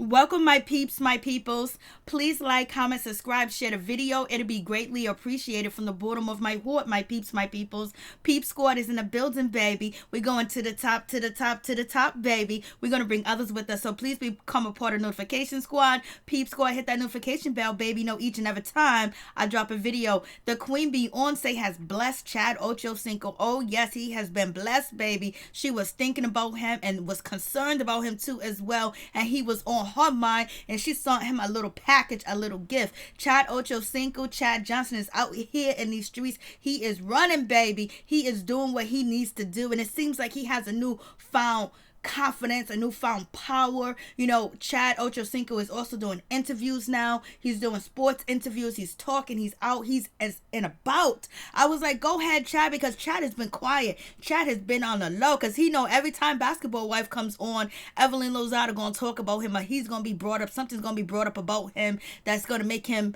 Welcome, my peeps, my peoples. Please like, comment, subscribe, share the video. It'll be greatly appreciated from the bottom of my heart, my peeps, my peoples. Peep Squad is in the building, baby. We're going to the top, to the top, to the top, baby. We're going to bring others with us. So please become a part of Notification Squad. Peep Squad, hit that notification bell, baby. Know each and every time I drop a video. The Queen Beyonce has blessed Chad Ochocinco. Oh, yes, he has been blessed, baby. She was thinking about him and was concerned about him, too, as well. And he was on her mind, and she sent him a little package, a little gift. Chad Ochocinco, Chad Johnson is out here in these streets. He is running, baby. He is doing what he needs to do, and it seems like he has a newfound confidence, a newfound power. You know, Chad Ochocinco is also doing interviews now. He's doing sports interviews. He's talking. He's out. He's as and about. I was like, go ahead, Chad, because Chad has been quiet. Chad has been on the low because he know every time Basketball Wife comes on, Evelyn Lozada gonna talk about him, or he's gonna be brought up. Something's gonna be brought up about him that's gonna make him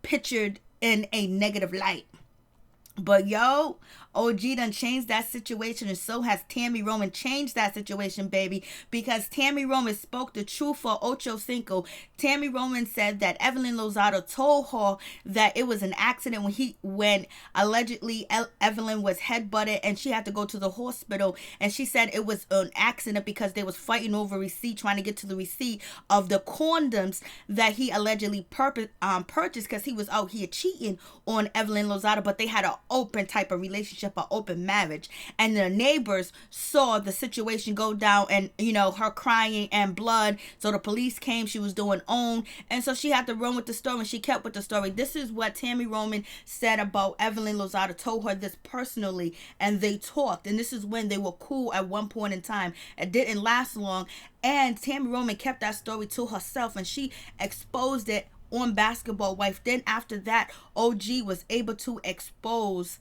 pictured in a negative light. But yo, OG done changed that situation, and so has Tammy Roman changed that situation, baby, because Tammy Roman spoke the truth for Ochocinco. Tammy Roman said that Evelyn Lozada told her that it was an accident when allegedly Evelyn was headbutted and she had to go to the hospital, and she said it was an accident because they was fighting over receipt, trying to get to the receipt of the condoms that he allegedly purchased because he was out here cheating on Evelyn Lozada, but they had an open type of relationship, an open marriage, and the neighbors saw the situation go down, and you know, her crying and blood, so the police came. She was doing own, and so she had to run with the story, and she kept with the story. This is what Tammy Roman said about Evelyn Lozada, told her this personally, and they talked, and this is when they were cool at one point in time. It didn't last long, and Tammy Roman kept that story to herself, and she exposed it on Basketball Wife. Then after that, OG was able to expose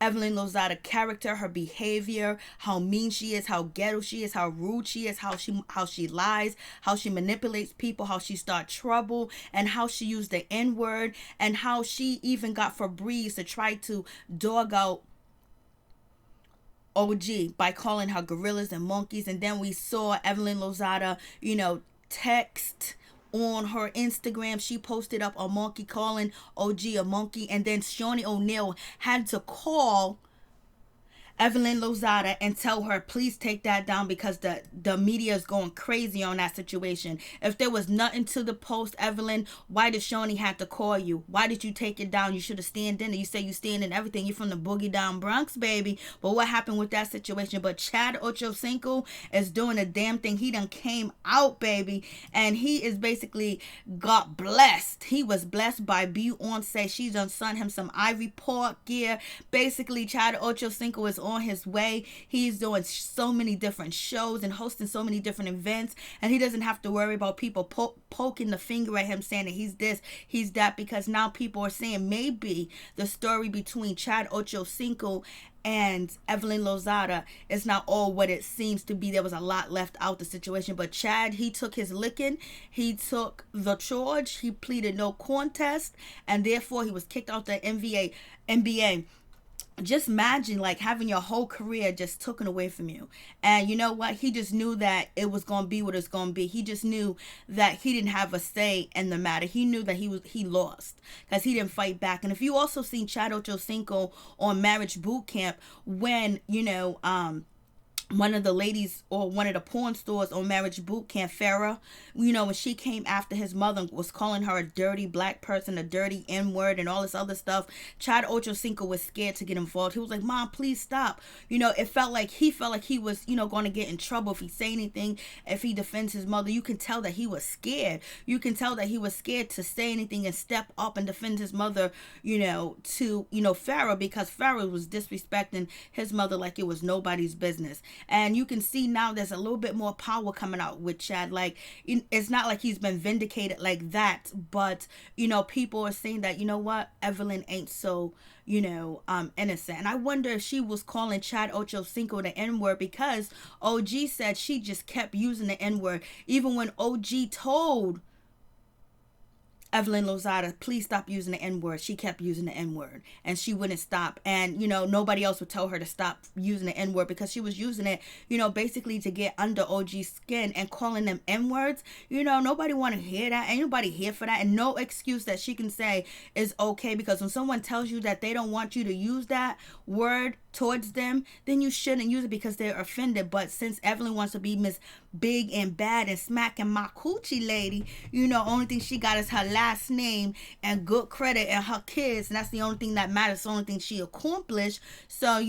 Evelyn Lozada character, her behavior, how mean she is, how ghetto she is, how rude she is, how she lies, how she manipulates people, how she starts trouble, and how she used the N-word, and how she even got Febreze to try to dog out OG by calling her gorillas and monkeys. And then we saw Evelyn Lozada, you know, text on her Instagram. She posted up a monkey calling OG a monkey, and then ShaunieONeal had to call Evelyn Lozada and tell her, please take that down, because the media is going crazy on that situation. If there was nothing to the post, Evelyn, why did Shawnee have to call you? Why did you take it down? You should have stand in it. You say you stand in everything. You're from the boogie down Bronx, baby. But what happened with that situation? But Chad Ochocinco is doing a damn thing. He done came out, baby, and he is basically got blessed. He was blessed by Beyonce. She done sent him some Ivy Park gear. Basically, Chad Ochocinco is on his way. He's doing so many different shows and hosting so many different events, and he doesn't have to worry about people poking the finger at him, saying that he's this, he's that, because now people are saying maybe the story between Chad Ochocinco and Evelyn Lozada is not all what it seems to be. There was a lot left out the situation, but Chad, he took his licking, he took the charge, he pleaded no contest, and therefore he was kicked out the NBA. Just imagine like having your whole career just taken away from you. And you know what? He just knew that it was going to be what it's going to be. He just knew that he didn't have a say in the matter. He knew that he lost because he didn't fight back. And if you also seen Chad Ochocinco on Marriage Boot Camp, when, you know, one of the ladies or one of the porn stores on Marriage Boot Camp, Farrah, you know, when she came after his mother, was calling her a dirty black person, a dirty N-word, and all this other stuff, Chad Ochocinco was scared to get involved. He was like, Mom, please stop. You know, it felt like he was, you know, going to get in trouble if he say anything, if he defends his mother. You can tell that he was scared. You can tell that he was scared to say anything and step up and defend his mother, you know, to, you know, Farrah, because Farrah was disrespecting his mother like it was nobody's business. And you can see now there's a little bit more power coming out with Chad. Like, it's not like he's been vindicated like that, but, you know, people are saying that, you know what, Evelyn ain't so, you know, innocent. And I wonder if she was calling Chad Ochocinco the N-word because OG said she just kept using the N-word. Even when OG told Evelyn Lozada, please stop using the N-word. She kept using the N-word and she wouldn't stop. And, nobody else would tell her to stop using the N-word because she was using it, basically to get under OG's skin and calling them N-words. Nobody want to hear that. Ain't nobody here for that. And no excuse that she can say is okay, because when someone tells you that they don't want you to use that word towards them, then you shouldn't use it because they're offended. But since Evelyn wants to be Miss Big and Bad and smacking my coochie lady, only thing she got is her last name and good credit and her kids, and that's the only thing that matters, the only thing she accomplished. So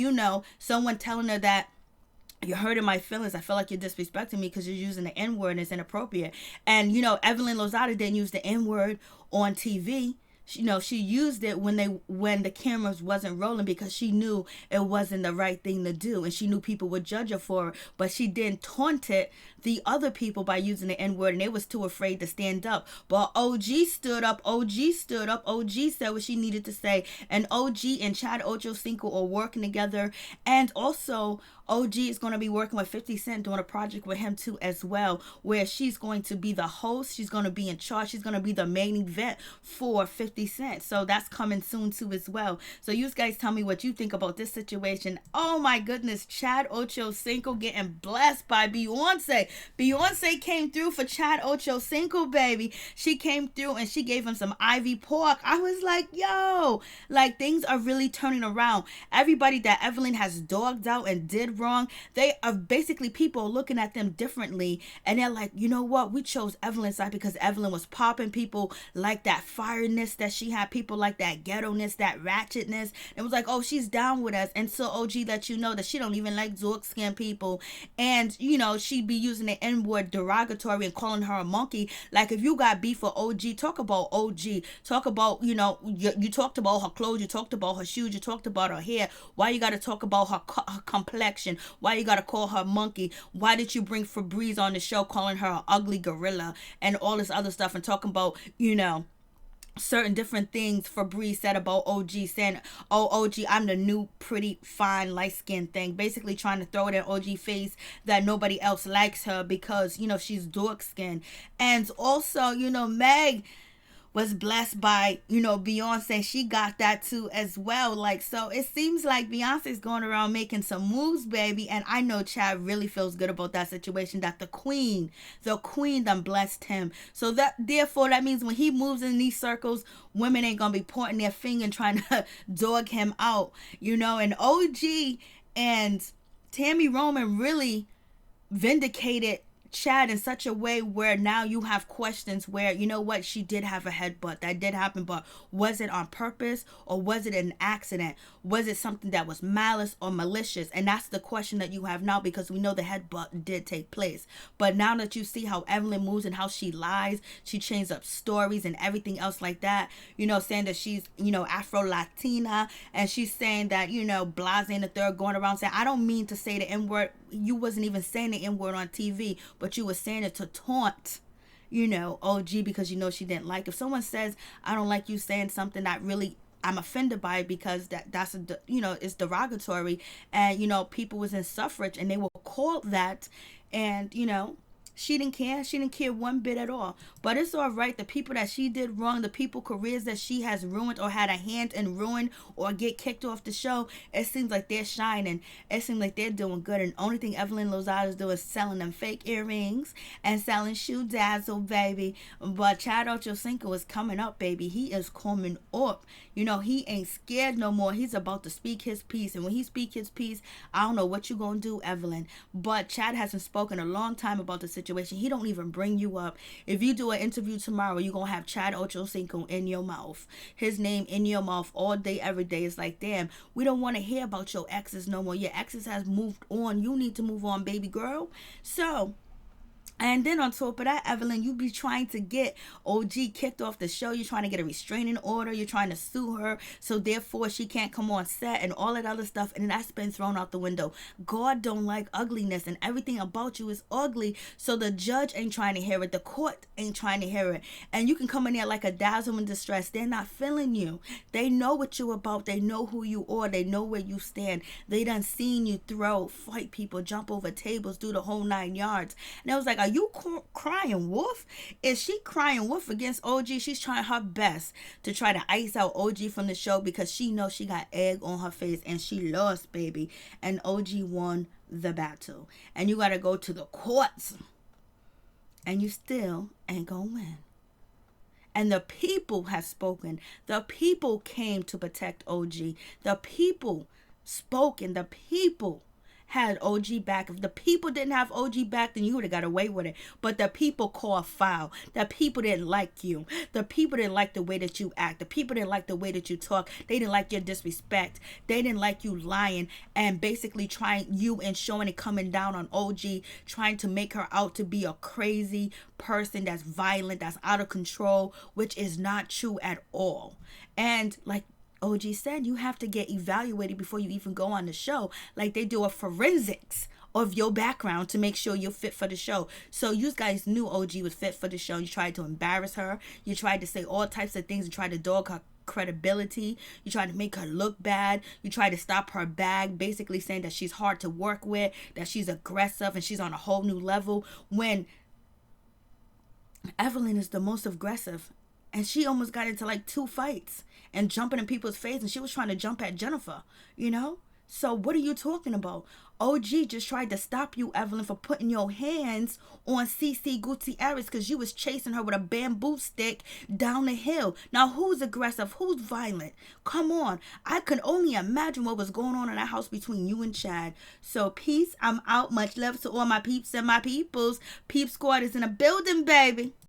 someone telling her that you're hurting my feelings, I feel like you're disrespecting me because you're using the N-word and it's inappropriate. And Evelyn Lozada didn't use the N-word on TV. She used it when the cameras wasn't rolling because she knew it wasn't the right thing to do, and she knew people would judge her for it. But she didn't taunt the other people by using the N-word, and they was too afraid to stand up. But OG stood up. OG stood up. OG said what she needed to say, and OG and Chad Ochocinco are working together. And also, OG is going to be working with 50 Cent, doing a project with him too as well, where she's going to be the host. She's going to be in charge. She's going to be the main event for 50 Cent. So that's coming soon too as well. So you guys tell me what you think about this situation. Oh my goodness, Chad Ochocinco getting blessed by Beyonce. Beyonce came through for Chad Ochocinco, baby. She came through and she gave him some Ivy pork. I was like, yo, like things are really turning around. Everybody that Evelyn has dogged out and did wrong, they are basically people looking at them differently, and they're like, you know what, we chose Evelyn's side because Evelyn was popping. People like that fireness that she had, people like that ghetto-ness, that ratchetness. It was like, oh, she's down with us. And so OG let you know that she don't even like dark skinned people, and she'd be using the N-word derogatory and calling her a monkey. Like, if you got beef for OG, talk about OG. Talk about, you talked about her clothes, you talked about her shoes, you talked about her hair. Why you got to talk about her complexion? Why you got to call her monkey? Why did you bring Febreze on the show calling her an ugly gorilla and all this other stuff, and talking about, certain different things Febreze said about OG, saying, oh, OG, I'm the new pretty fine light-skinned thing, basically trying to throw it in OG face that nobody else likes her because she's dark-skinned. And also Meg was blessed by Beyonce. She got that too as well. Like, so it seems like Beyonce's going around making some moves, baby, and I know Chad really feels good about that situation, that the queen done blessed him. So that therefore that means when he moves in these circles, women ain't gonna be pointing their finger and trying to dog him out, and OG and Tammy Roman really vindicated Chad in such a way where now you have questions where, what, she did have a headbutt. That did happen, but was it on purpose or was it an accident? Was it something that was malice or malicious? And that's the question that you have now, because we know the headbutt did take place. But now that you see how Evelyn moves and how she lies, she changes up stories and everything else like that, saying that she's, Afro-Latina, and she's saying that, Blase and the third going around saying, I don't mean to say the N-word. You wasn't even saying the N-word on TV, but you were saying it to taunt, OG, because she didn't like. If someone says, I don't like you saying something that really I'm offended by it, because that's it's derogatory, and people was in suffrage and they were called that, and she didn't care one bit at all. But it's all right. The people that she did wrong, the people careers that she has ruined or had a hand in ruin or get kicked off the show, it seems like they're shining. It seems like they're doing good. And the only thing Evelyn Lozada is doing is selling them fake earrings and selling shoe dazzle, baby. But Chad Ochocinco is coming up, baby. He is coming up. He ain't scared no more. He's about to speak his piece. And when he speak his piece, I don't know what you gonna do, Evelyn. But Chad hasn't spoken a long time about the situation. He don't even bring you up. If you do an interview tomorrow, you're gonna have Chad Ochocinco in your mouth, his name in your mouth all day every day. It's like, damn, we don't want to hear about your exes no more. Your exes has moved on. You need to move on, baby girl. So, and then on top of that, Evelyn, you be trying to get OG kicked off the show. You're trying to get a restraining order. You're trying to sue her, so therefore she can't come on set and all that other stuff. And then that's been thrown out the window. God don't like ugliness, and everything about you is ugly. So the judge ain't trying to hear it. The court ain't trying to hear it. And you can come in there like a dazzle in distress. They're not feeling you. They know what you're about. They know who you are. They know where you stand. They done seen you throw, fight people, jump over tables, do the whole 9 yards. And it was like, are you crying wolf? Is she crying wolf against OG? She's trying her best to try to ice out OG from the show because she knows she got egg on her face and she lost, baby. And OG won the battle. And you got to go to the courts. And you still ain't gonna win. And the people have spoken. The people came to protect OG. The people spoke and the people had OG back. If the people didn't have OG back, then you would have got away with it. But the people called foul. The people didn't like you. The people didn't like the way that you act. The people didn't like the way that you talk. They didn't like your disrespect. They didn't like you lying and basically trying you and showing it coming down on OG, trying to make her out to be a crazy person that's violent, that's out of control, which is not true at all. And like OG said, you have to get evaluated before you even go on the show. Like they do a forensics of your background to make sure you're fit for the show. So you guys knew OG was fit for the show. You tried to embarrass her. You tried to say all types of things and try to dog her credibility. You tried to make her look bad. You tried to stop her bag, basically saying that she's hard to work with, that she's aggressive and she's on a whole new level, when Evelyn is the most aggressive. And she almost got into like 2 fights and jumping in people's face. And she was trying to jump at Jennifer, you know? So what are you talking about? OG just tried to stop you, Evelyn, for putting your hands on CC Gutierrez because you was chasing her with a bamboo stick down the hill. Now, who's aggressive? Who's violent? Come on. I could only imagine what was going on in that house between you and Chad. So peace. I'm out. Much love to all my peeps and my peoples. Peep Squad is in a building, baby.